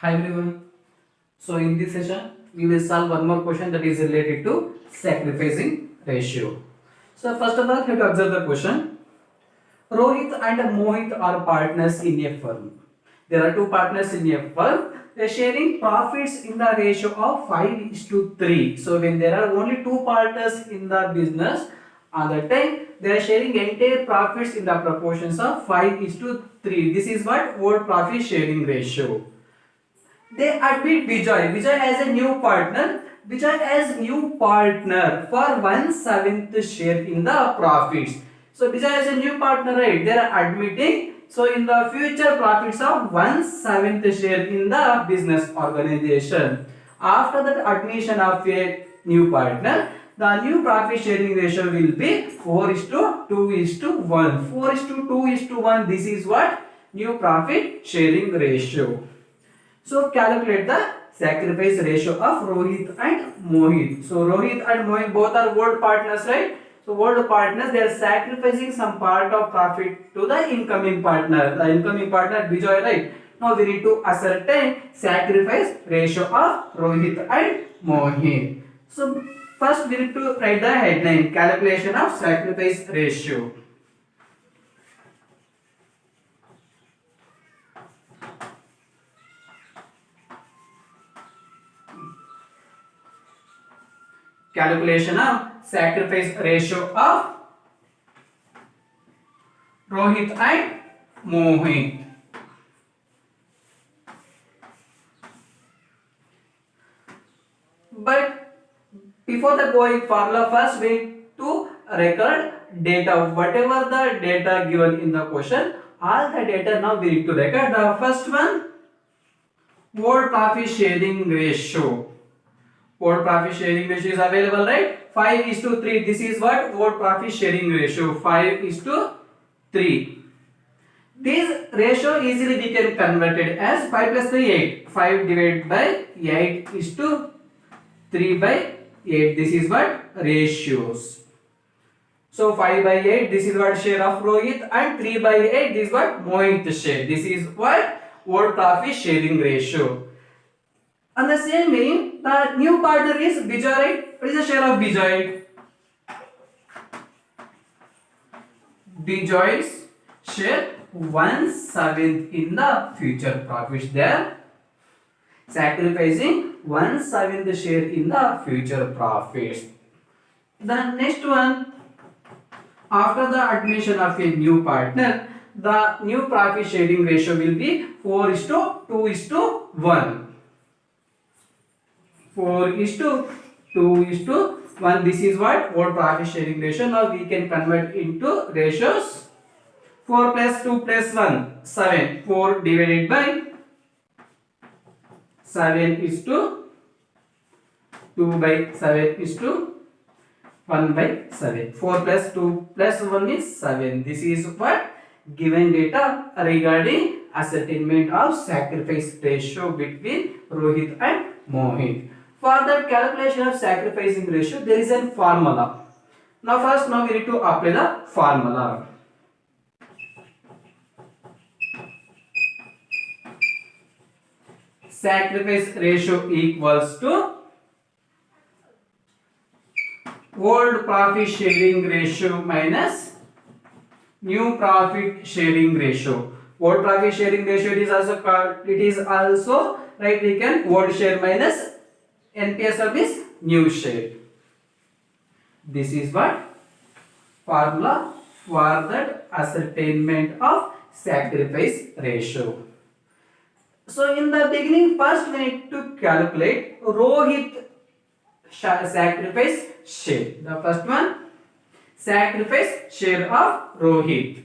Hi everyone. So in this session, we will solve one more question that is related to sacrificing ratio. So first of all, you have to observe the question. Rohit and Mohit are partners in a firm. There are two partners in a firm. They are sharing profits in the ratio of 5:3. So when there are only two partners in the business, at that time they are sharing entire profits in the proportions of 5:3. This is what old profit sharing ratio. They admit Vijay. Vijay as a new partner. Vijay as new partner for 1/7 share in the profits. So Vijay as a new partner, right? They are admitting. So in the future profits of 1/7 share in the business organization. After that admission of a new partner, the new profit sharing ratio will be 4:2:1. 4:2:1. This is what new profit sharing ratio. So calculate the sacrifice ratio of Rohit and Mohit. So Rohit and Mohit both are old partners, right? So old partners, they are sacrificing some part of profit to the incoming partner. The incoming partner Vijay, right? Now we need to ascertain sacrifice ratio of Rohit and Mohit. So first we need to write the headline: calculation of sacrifice ratio. Calculation of sacrifice ratio of Rohit and Mohit. But before the going formula, first we need to record data. Whatever the data given in the question, all the data now we need to record. The first one, old profit sharing ratio. Old profit sharing ratio is available, right? 5:3. This is what old profit sharing ratio. 5:3. This ratio easily we can convert it as 5 plus 3 8. 5 divided by 8:3/8. This is what ratios. So 5/8. This is what share of Rohit, and 3/8. This is what Mohit share. This is what old profit sharing ratio. And the same meaning, the new partner is Vijay, right? What is the share of Vijay? Vijay's share 1/7 in the future profits. They are sacrificing 1/7 share in the future profits. The next one, after the admission of a new partner, the new profit sharing ratio will be 4:2:1. 4:2:1. This is what old profit sharing ratio. Now we can convert into ratios. 4 plus 2 plus 1, 7. 4 divided by 7:2/7:1/7. 4 plus 2 plus 1 is 7. This is what given data regarding ascertainment of sacrifice ratio between Rohit and Mohit. For the calculation of sacrificing ratio, there is a formula. Now we need to apply the formula. Sacrifice ratio equals to old profit sharing ratio minus new profit sharing ratio. Old profit sharing ratio, it is also called, it is also right, we can old share minus NPS of this new share. This is what formula for that ascertainment of sacrifice ratio. So in the beginning, first we need to calculate Rohit sacrifice share. The first one, sacrifice share of Rohit.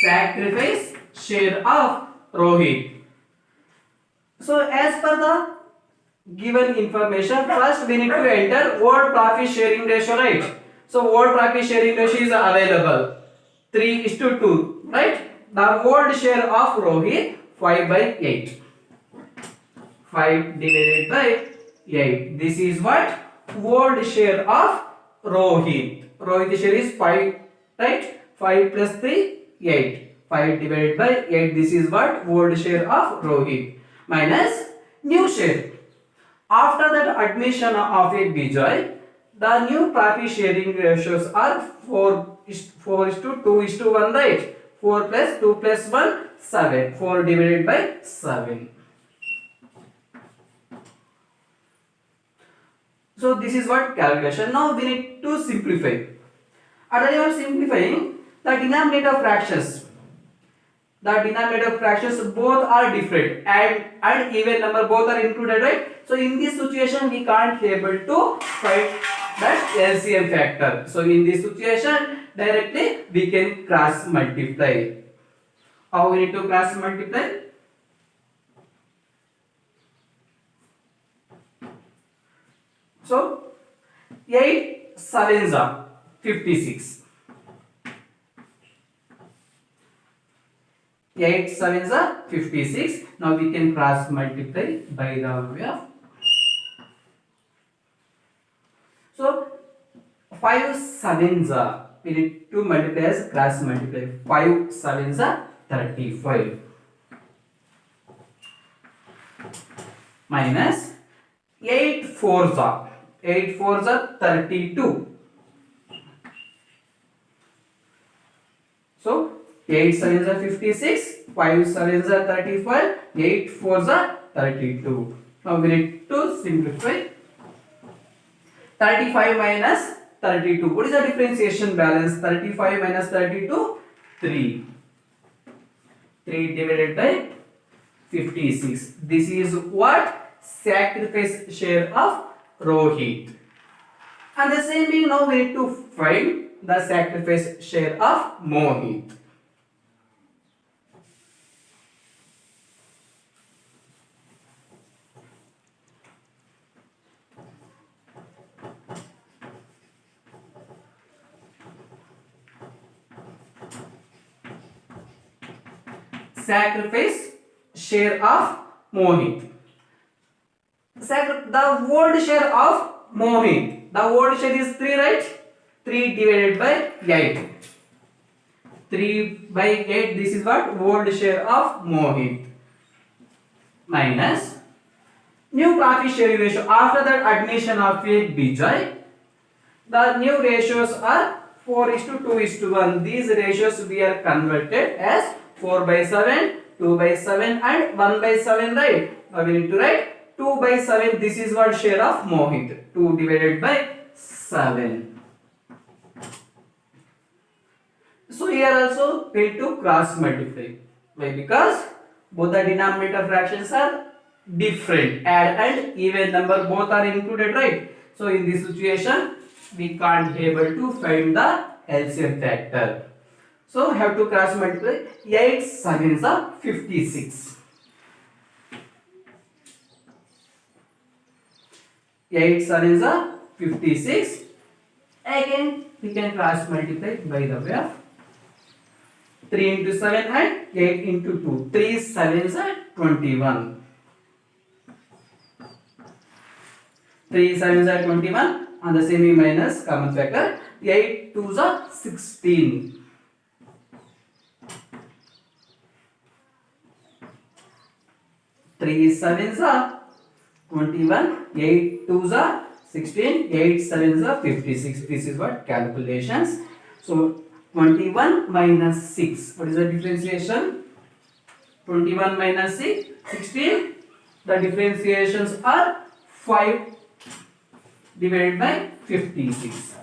Sacrifice share of Rohit. So as per the given information, first we need to enter old profit sharing ratio, right? So old profit sharing ratio is available 3:2, right? The old share of Rohit 5/8. 5 divided by 8. This is what old share of Rohit. Rohit share is 5 right? 5 plus 3, 8. 5 divided by 8, this is what? Old share of Rohit. Minus new share. After that admission of a Bijoy, the new profit sharing ratios are 4 is to 2 is to 1, right? 4 plus 2 plus 1, 7. 4 divided by 7. So this is what calculation. Now we need to simplify. At the time of simplifying, the denominator fractions. The denominator fractions both are different and even number both are included, right? So in this situation we can't able to find that LCM factor. So in this situation directly we can cross multiply. How we need to cross multiply? So 8 sevens are 56. 8 sevens are 56. Now we can cross multiply by the way of. So 5 sevens are, we need to multiply as cross multiply. 5 sevens are 35. Minus 8 fours are 32. So 8 sevens are 56, 5 sevens are 35, 8 fours are 32. Now we need to simplify. 35 minus 32. What is the differentiation balance? 35 minus 32, 3. 3 divided by 56. This is what? Sacrifice share of Rohit. And the same thing now we need to find the sacrifice share of Mohit. Sacrifice share of Mohit. The old share of Mohit. The old share is 3, right? 3 divided by 8. 3 by 8, this is what? Old share of Mohit. Minus new profit sharing ratio. After that admission of a Bijoy, the new ratios are 4 is to 2 is to 1. These ratios we are converted as 4 by 7, 2 by 7 and 1 by 7, right? Now we need to write 2 by 7. This is what share of Mohit. 2 divided by 7. So here also we need to cross multiply. Why? Because both the denominator fractions are different. Add and even number both are included, right? So in this situation we can't be able to find the LCM factor. So have to cross multiply. 8 sevens are 56. 8 sevens are 56. Again we can cross multiply by the way of 3 into 7 and 8 into 2. 3 sevens are 21. 3 sevens are 21. And the same minus common factor. 8 twos are 16. 3 sevens are 21, 8 twos are 16, 8 sevens are 56. This is what calculations. So 21 minus 6. What is the differentiation? 21 minus 6, 16. The differentiations are 5 divided by 56.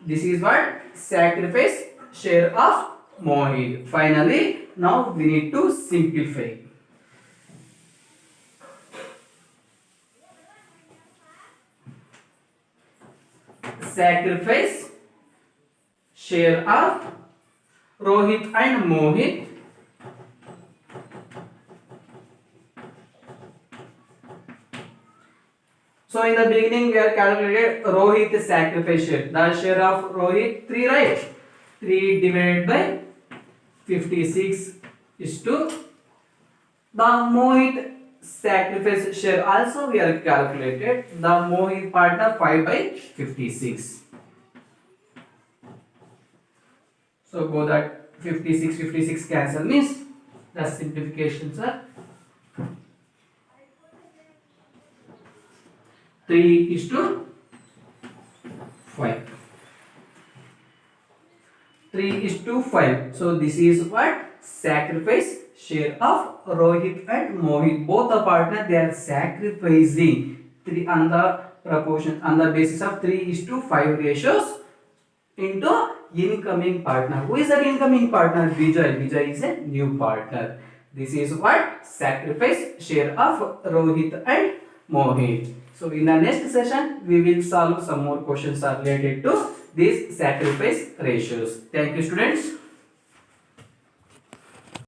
This is what? Sacrifice share of Mohit. Finally, now we need to simplify. Sacrifice share of Rohit and Mohit. So in the beginning we are calculated Rohit sacrifice share. The share of Rohit 3, right? 3 divided by 56 is to the Mohit sacrifice share also we are calculated. The Mohit partner 5 by 56. So go that 56 cancel means the simplifications are 3:5. 3:5. So this is what sacrifice share of Rohit and Mohit. Both the partner they are sacrificing three on the proportion on the basis of 3:5 ratios into incoming partner. Who is that incoming partner? Vijay. Vijay is a new partner. This is what sacrifice share of Rohit and Mohit. So in the next session we will solve some more questions related to these sacrifice ratios. Thank you students.